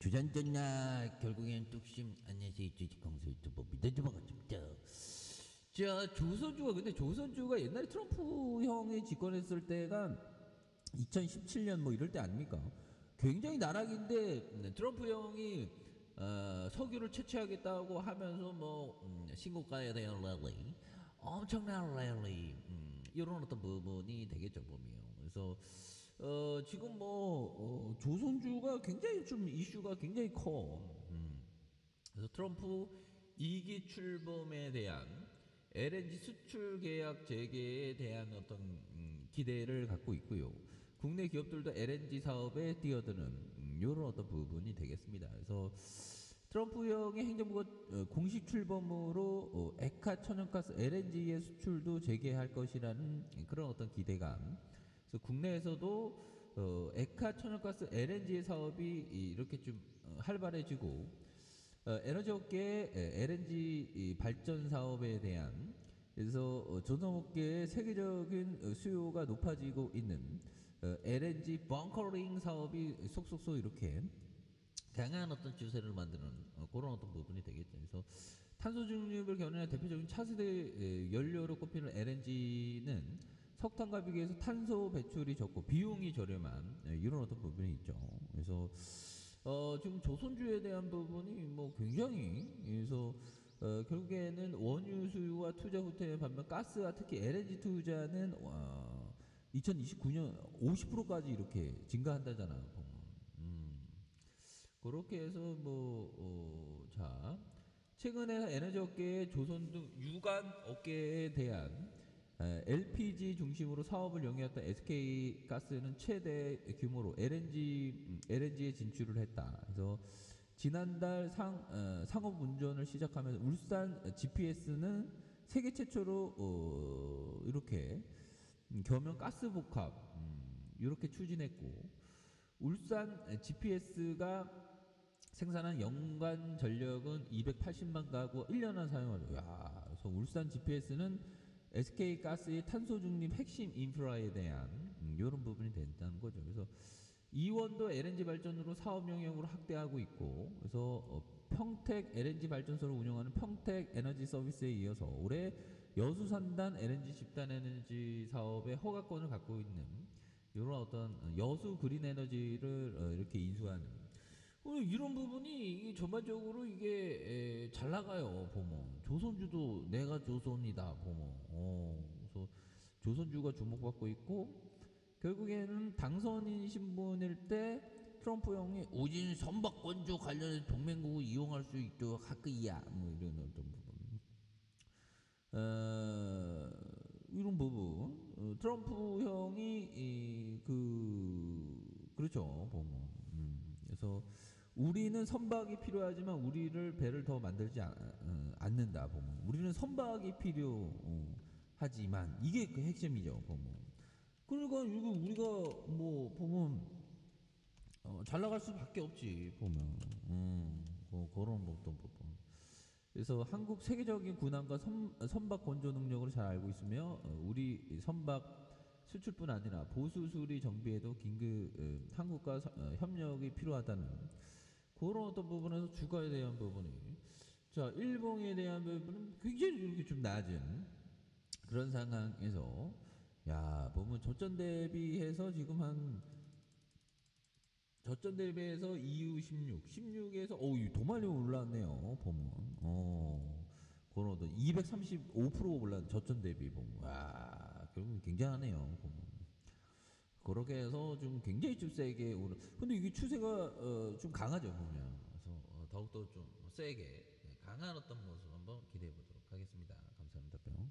주전전나 결국엔 뚝심 안녕하세요 주식공수 유튜버 믿어줘봐가지고 자 조선주가 근데 조선주가 옛날에 트럼프 형이 집권했을 때가 2017년 뭐 이럴 때 아닙니까? 굉장히 나락인데 트럼프 형이 석유를 채취하겠다고 하면서 뭐 신고가에 대한 랠리 엄청난 랠리 이런 어떤 부분이 되겠죠 보면. 그래서 지금 뭐 조선주가 굉장히 좀 이슈가 굉장히 커. 그래서 트럼프 2기 출범에 대한 LNG 수출 계약 재개에 대한 어떤 기대를 갖고 있고요. 국내 기업들도 LNG 사업에 뛰어드는 이런 어떤 부분이 되겠습니다. 그래서 트럼프 형의 행정부가 공식 출범으로 액화 천연가스 LNG의 수출도 재개할 것이라는 그런 어떤 기대감. 그래서 국내에서도 액화 천연가스 LNG의 사업이 이렇게 좀 활발해지고 에너지 업계의 LNG 발전 사업에 대한 그래서 조선업계의 세계적인 수요가 높아지고 있는 LNG 벙커링 사업이 속속속 이렇게 강한 어떤 추세를 만드는 그런 어떤 부분이 되겠죠. 그래서 탄소 중립을 견인한 대표적인 차세대 연료로 꼽히는 LNG는 석탄과 비교해서 탄소 배출이 적고 비용이 저렴한 이런 어떤 부분이 있죠. 그래서 지금 조선주에 대한 부분이 뭐 굉장히 그래서 결국에는 원유 수요와 투자 후퇴 반면 가스와 특히 LNG 투자는 2029년 50%까지 이렇게 증가한다잖아요. 그렇게 해서 자 최근에 에너지 업계의 조선 등 유관 업계에 대한 LPG 중심으로 사업을 영위했던 SK 가스는 최대 규모로 LNG에 진출을 했다. 그래서 지난달 상업 운전을 시작하면서 울산 GPS는 세계 최초로 이렇게 겸용 가스 복합 이렇게 추진했고 울산 GPS가 생산한 연간 전력은 280만 가구 1년간 사용하죠. 야, 그래서 울산 GPS는 SK 가스의 탄소 중립 핵심 인프라에 대한 이런 부분이 된다는 거죠. 그래서 이원도 LNG 발전으로 사업 영역으로 확대하고 있고, 그래서 평택 LNG 발전소를 운영하는 평택 에너지 서비스에 이어서 올해 여수산단 LNG 집단 에너지 사업의 허가권을 갖고 있는 이런 어떤 여수 그린 에너지를 이렇게 인수하는 이런 부분이 전반적으로 이게 잘 나가요. 보면 조선주도 내가 조선이다 보면 그래서 조선주가 주목받고 있고 결국에는 당선인 신분일 때 트럼프 형이 오진 선박건조 관련해서 동맹국을 이용할 수 있도록 할 거야 뭐 이런 어떤 부분 이런 부분 트럼프 형이 그렇죠 보면 그래서 우리는 선박이 필요하지만 우리를 배를 더 만들지 않는다 보면 우리는 선박이 필요하지만 이게 그 핵심이죠 보면 그러니까 이거 우리가 뭐 보면 잘 나갈 수밖에 없지 보면 그런 어떤 부분 그래서 한국 세계적인 군함과 선박 건조 능력을 잘 알고 있으며 우리 선박 수출뿐 아니라 보수 수리 정비에도 긴급 한국과 협력이 필요하다는 그런 어떤 부분에서 주가에 대한 부분이 자 일봉에 대한 부분은 굉장히 이렇게 좀 낮은 그런 상황에서 야 보면 저점 대비해서 지금 한 저점 대비해서 EU 16에서 더 많이 올랐네요 보면 그런 어떤 235% 올랐 저점 대비 보면 와 결국 굉장하네요 보면 그렇게 해서 좀 굉장히 좀 세게 오른 근데 이게 추세가 좀 강하죠 보면 그래서 더욱더 좀 세게 강한 어떤 모습 한번 기대해 보도록 하겠습니다. 감사합니다. 뿅.